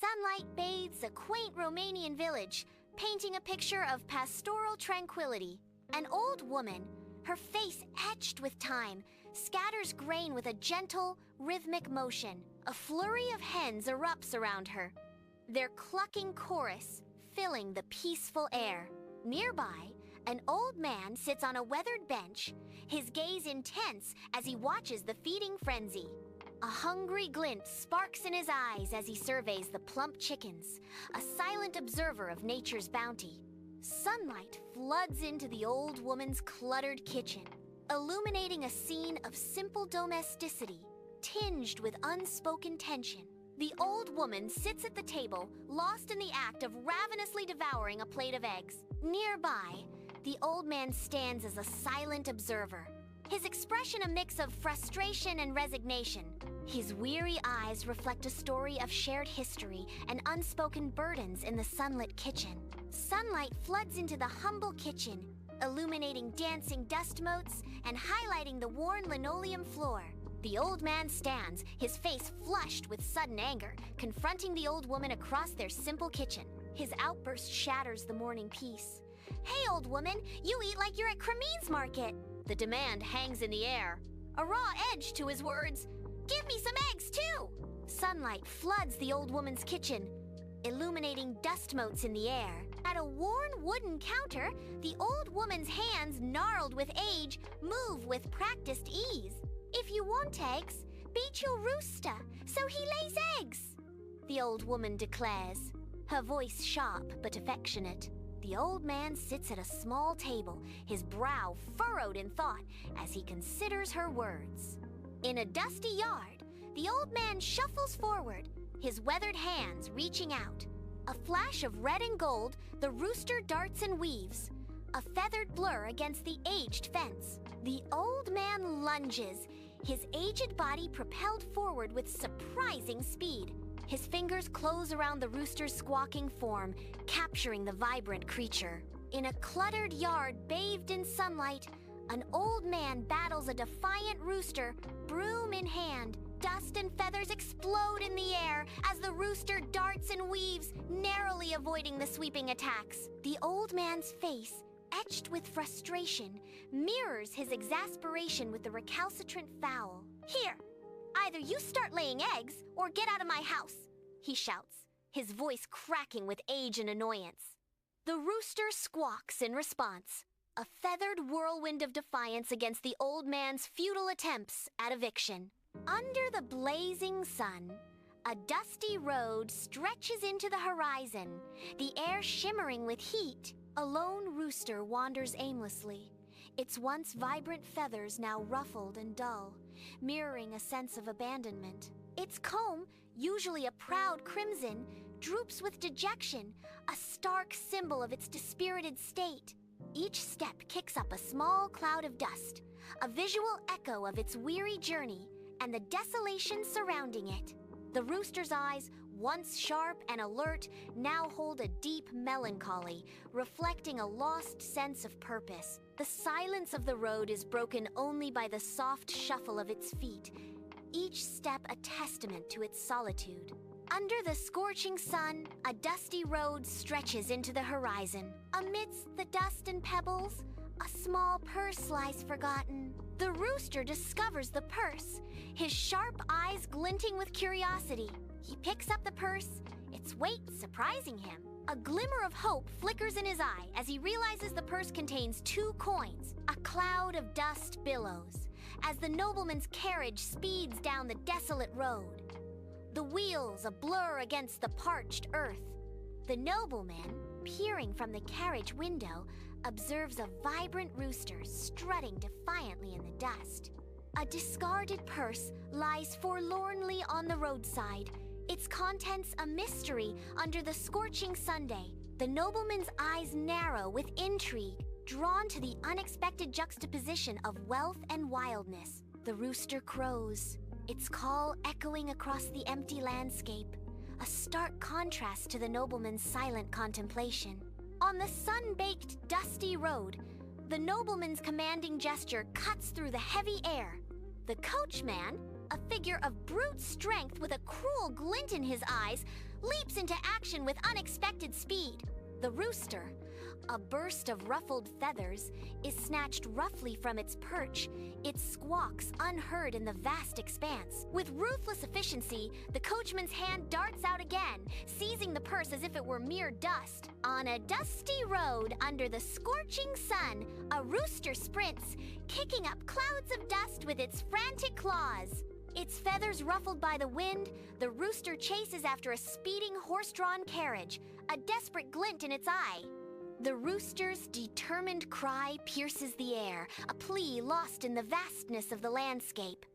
Sunlight bathes a quaint Romanian village, painting a picture of pastoral tranquility. An old woman, her face etched with time, scatters grain with a gentle, rhythmic motion. A flurry of hens erupts around her, their clucking chorus filling the peaceful air. Nearby, an old man sits on a weathered bench, his gaze intense as he watches the feeding frenzy. A hungry glint sparks in his eyes as he surveys the plump chickens, a silent observer of nature's bounty. Sunlight floods into the old woman's cluttered kitchen, illuminating a scene of simple domesticity, tinged with unspoken tension. The old woman sits at the table, lost in the act of ravenously devouring a plate of eggs. Nearby, the old man stands as a silent observer, his expression a mix of frustration and resignation. His weary eyes reflect a story of shared history and unspoken burdens in the sunlit kitchen. Sunlight floods into the humble kitchen, illuminating dancing dust motes and highlighting the worn linoleum floor. The old man stands, his face flushed with sudden anger, confronting the old woman across their simple kitchen. His outburst shatters the morning peace. "Hey, old woman, you eat like you're at Cremine's market." The demand hangs in the air, a raw edge to his words. "Give me some eggs, too!" Sunlight floods the old woman's kitchen, illuminating dust motes in the air. At a worn wooden counter, the old woman's hands, gnarled with age, move with practiced ease. "If you want eggs, beat your rooster so he lays eggs," the old woman declares, her voice sharp but affectionate. The old man sits at a small table, his brow furrowed in thought as he considers her words. In a dusty yard, the old man shuffles forward, his weathered hands reaching out. A flash of red and gold, the rooster darts and weaves, a feathered blur against the aged fence. The old man lunges, his aged body propelled forward with surprising speed. His fingers close around the rooster's squawking form, capturing the vibrant creature. In a cluttered yard bathed in sunlight, an old man battles a defiant rooster, broom in hand. Dust and feathers explode in the air as the rooster darts and weaves, narrowly avoiding the sweeping attacks. The old man's face, etched with frustration, mirrors his exasperation with the recalcitrant fowl. "Here, either you start laying eggs or get out of my house," he shouts, his voice cracking with age and annoyance. The rooster squawks in response, a feathered whirlwind of defiance against the old man's futile attempts at eviction. Under the blazing sun, a dusty road stretches into the horizon, the air shimmering with heat. A lone rooster wanders aimlessly, its once vibrant feathers now ruffled and dull, mirroring a sense of abandonment. Its comb, usually a proud crimson, droops with dejection, a stark symbol of its dispirited state. Each step kicks up a small cloud of dust, a visual echo of its weary journey and the desolation surrounding it. The rooster's eyes, once sharp and alert, now hold a deep melancholy, reflecting a lost sense of purpose. The silence of the road is broken only by the soft shuffle of its feet, each step a testament to its solitude. Under the scorching sun, a dusty road stretches into the horizon. Amidst the dust and pebbles, a small purse lies forgotten. The rooster discovers the purse, his sharp eyes glinting with curiosity. He picks up the purse, its weight surprising him. A glimmer of hope flickers in his eye as he realizes the purse contains 2 coins. A cloud of dust billows as the nobleman's carriage speeds down the desolate road, the wheels a blur against the parched earth. The nobleman, peering from the carriage window, observes a vibrant rooster strutting defiantly in the dust. A discarded purse lies forlornly on the roadside, its contents a mystery under the scorching Sunday. The nobleman's eyes narrow with intrigue, drawn to the unexpected juxtaposition of wealth and wildness. The rooster crows, its call echoing across the empty landscape, a stark contrast to the nobleman's silent contemplation. On the sun-baked, dusty road, the nobleman's commanding gesture cuts through the heavy air. The coachman, A figure of brute strength with a cruel glint in his eyes leaps into action with unexpected speed. The rooster, a burst of ruffled feathers, is snatched roughly from its perch, its squawks unheard in the vast expanse. With ruthless efficiency, the coachman's hand darts out again, seizing the purse as if it were mere dust. On a dusty road under the scorching sun, a rooster sprints, kicking up clouds of dust with its frantic claws. Its feathers ruffled by the wind, the rooster chases after a speeding horse-drawn carriage, a desperate glint in its eye. The rooster's determined cry pierces the air, a plea lost in the vastness of the landscape.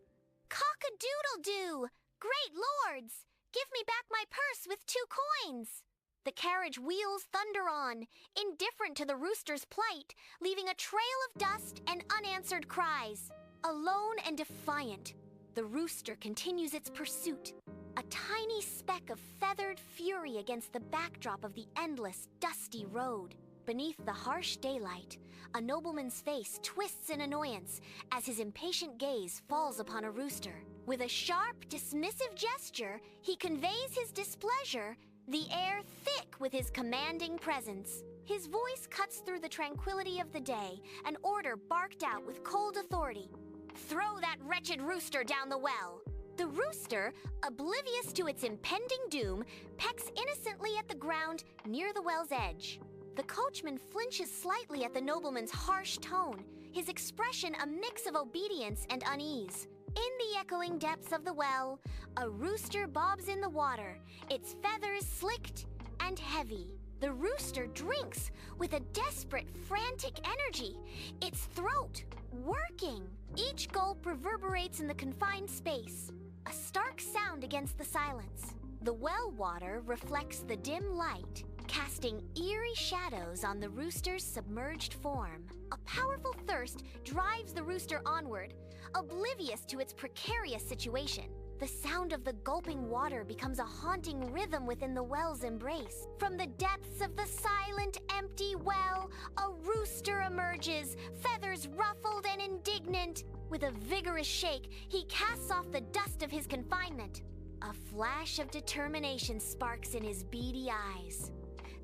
"Cock-a-doodle-doo! Great lords! Give me back my purse with 2 coins!" The carriage wheels thunder on, indifferent to the rooster's plight, leaving a trail of dust and unanswered cries. Alone and defiant, the rooster continues its pursuit, a tiny speck of feathered fury against the backdrop of the endless, dusty road. Beneath the harsh daylight, a nobleman's face twists in annoyance as his impatient gaze falls upon a rooster. With a sharp, dismissive gesture, he conveys his displeasure, the air thick with his commanding presence. His voice cuts through the tranquility of the day, an order barked out with cold authority. "Throw that wretched rooster down the well!" The rooster, oblivious to its impending doom, pecks innocently at the ground near the well's edge. The coachman flinches slightly at the nobleman's harsh tone, his expression a mix of obedience and unease. In the echoing depths of the well, a rooster bobs in the water, its feathers slicked and heavy. The rooster drinks with a desperate, frantic energy, its throat working. Each gulp reverberates in the confined space, a stark sound against the silence. The well water reflects the dim light, casting eerie shadows on the rooster's submerged form. A powerful thirst drives the rooster onward, oblivious to its precarious situation. The sound of the gulping water becomes a haunting rhythm within the well's embrace. From the depths of the silent, empty well, a rooster emerges, feathers ruffled and indignant. With a vigorous shake, he casts off the dust of his confinement. A flash of determination sparks in his beady eyes.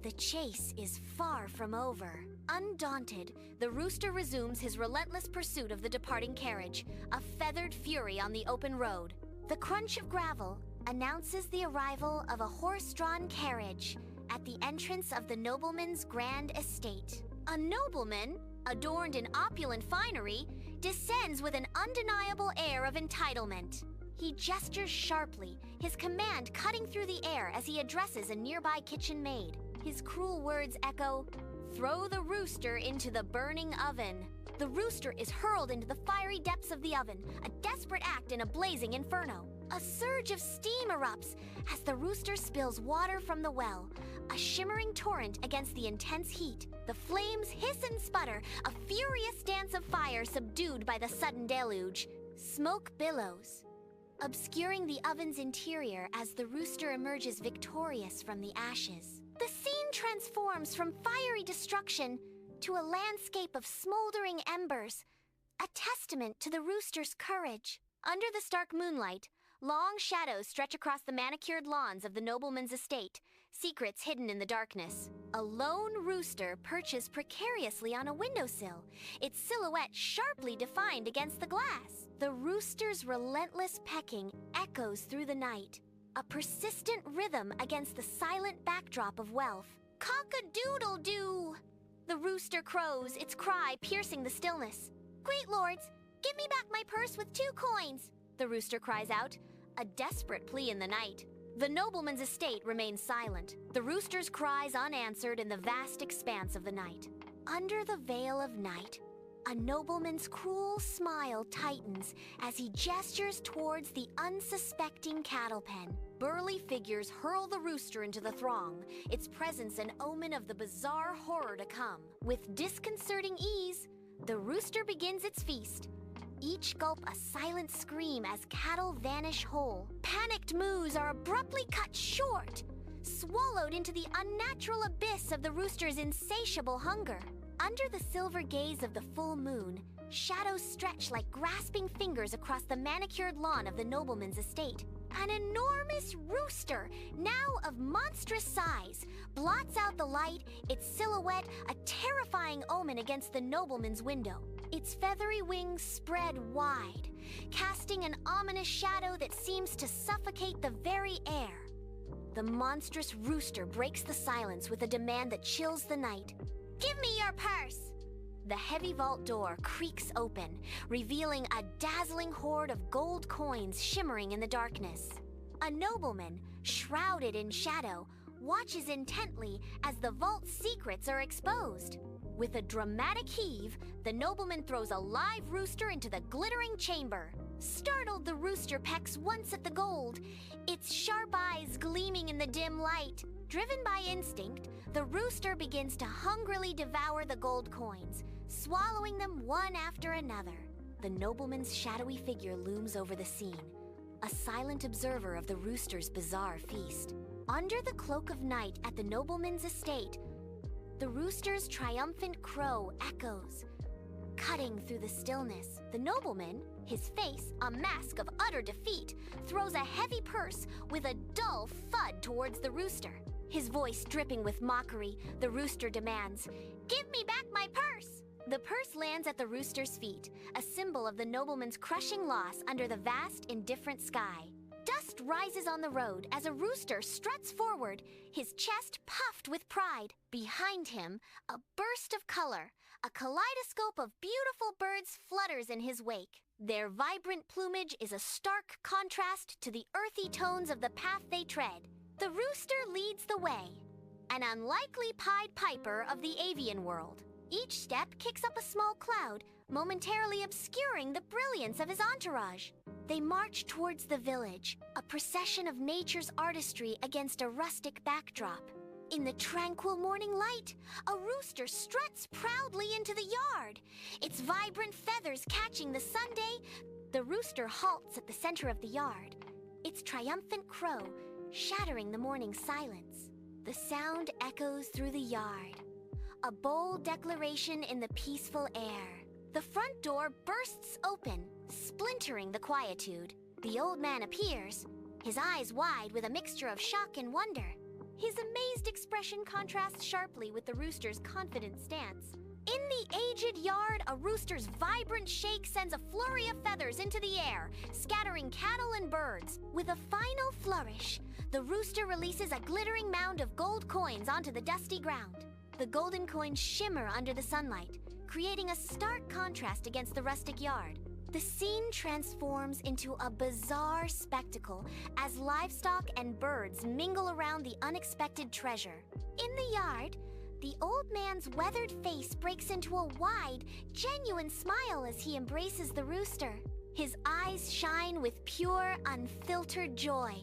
The chase is far from over. Undaunted, the rooster resumes his relentless pursuit of the departing carriage, a feathered fury on the open road. The crunch of gravel announces the arrival of a horse-drawn carriage at the entrance of the nobleman's grand estate. A nobleman, adorned in opulent finery, descends with an undeniable air of entitlement. He gestures sharply, his command cutting through the air as he addresses a nearby kitchen maid. His cruel words echo, "Throw the rooster into the burning oven." The rooster is hurled into the fiery depths of the oven, a desperate act in a blazing inferno. A surge of steam erupts as the rooster spills water from the well, a shimmering torrent against the intense heat. The flames hiss and sputter, a furious dance of fire subdued by the sudden deluge. Smoke billows, obscuring the oven's interior as the rooster emerges victorious from the ashes. The scene transforms from fiery destruction to a landscape of smoldering embers, a testament to the rooster's courage. Under the stark moonlight, long shadows stretch across the manicured lawns of the nobleman's estate, secrets hidden in the darkness. A lone rooster perches precariously on a windowsill, its silhouette sharply defined against the glass. The rooster's relentless pecking echoes through the night, a persistent rhythm against the silent backdrop of wealth. "Cock-a-doodle-doo!" The rooster crows, its cry piercing the stillness. "Great lords, give me back my purse with 2 coins!" the rooster cries out, a desperate plea in the night. The nobleman's estate remains silent, the rooster's cries unanswered in the vast expanse of the night. Under the veil of night, a nobleman's cruel smile tightens as he gestures towards the unsuspecting cattle pen. Burly figures hurl the rooster into the throng, its presence an omen of the bizarre horror to come. With disconcerting ease, the rooster begins its feast, each gulp a silent scream as cattle vanish whole. Panicked moos are abruptly cut short, swallowed into the unnatural abyss of the rooster's insatiable hunger. Under the silver gaze of the full moon, Shadows stretch like grasping fingers across the manicured lawn of the nobleman's estate. An enormous rooster, now of monstrous size, blots out the light, its silhouette a terrifying omen against the nobleman's window. Its feathery wings spread wide, casting an ominous shadow that seems to suffocate the very air. The monstrous rooster breaks the silence with a demand that chills the night. "Give me your purse!" The heavy vault door creaks open, revealing a dazzling hoard of gold coins shimmering in the darkness. A nobleman, shrouded in shadow, watches intently as the vault's secrets are exposed. With a dramatic heave, the nobleman throws a live rooster into the glittering chamber. Startled, the rooster pecks once at the gold, its sharp eyes gleaming in the dim light. Driven by instinct, the rooster begins to hungrily devour the gold coins, swallowing them one after another. The nobleman's shadowy figure looms over the scene, a silent observer of the rooster's bizarre feast. Under the cloak of night at the nobleman's estate, the rooster's triumphant crow echoes, cutting through the stillness. The nobleman, his face a mask of utter defeat, throws a heavy purse with a dull thud towards the rooster. His voice dripping with mockery, the rooster demands, "Give me back my purse!" The purse lands at the rooster's feet, a symbol of the nobleman's crushing loss under the vast, indifferent sky. Dust rises on the road as a rooster struts forward, his chest puffed with pride. Behind him, a burst of color, a kaleidoscope of beautiful birds flutters in his wake. Their vibrant plumage is a stark contrast to the earthy tones of the path they tread. The rooster leads the way, an unlikely Pied Piper of the avian world. Each step kicks up a small cloud, momentarily obscuring the brilliance of his entourage. They march towards the village, a procession of nature's artistry against a rustic backdrop. In the tranquil morning light, a rooster struts proudly into the yard, its vibrant feathers catching the sunday. The rooster halts at the center of the yard, its triumphant crow shattering the morning silence. The sound echoes through the yard, a bold declaration in the peaceful air. The front door bursts open, splintering the quietude. The old man appears, his eyes wide with a mixture of shock and wonder. His amazed expression contrasts sharply with the rooster's confident stance. In the aged yard, a rooster's vibrant shake sends a flurry of feathers into the air, scattering cattle and birds. With a final flourish, the rooster releases a glittering mound of gold coins onto the dusty ground. The golden coins shimmer under the sunlight, creating a stark contrast against the rustic yard. The scene transforms into a bizarre spectacle as livestock and birds mingle around the unexpected treasure. In the yard, the old man's weathered face breaks into a wide, genuine smile as he embraces the rooster. His eyes shine with pure, unfiltered joy,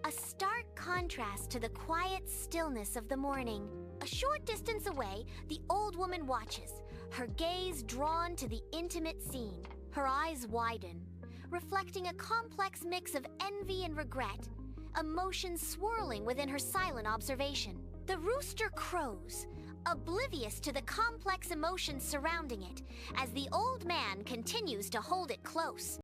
a stark contrast to the quiet stillness of the morning. A short distance away, the old woman watches, her gaze drawn to the intimate scene. Her eyes widen, reflecting a complex mix of envy and regret, emotions swirling within her silent observation. The rooster crows, oblivious to the complex emotions surrounding it, as the old man continues to hold it close.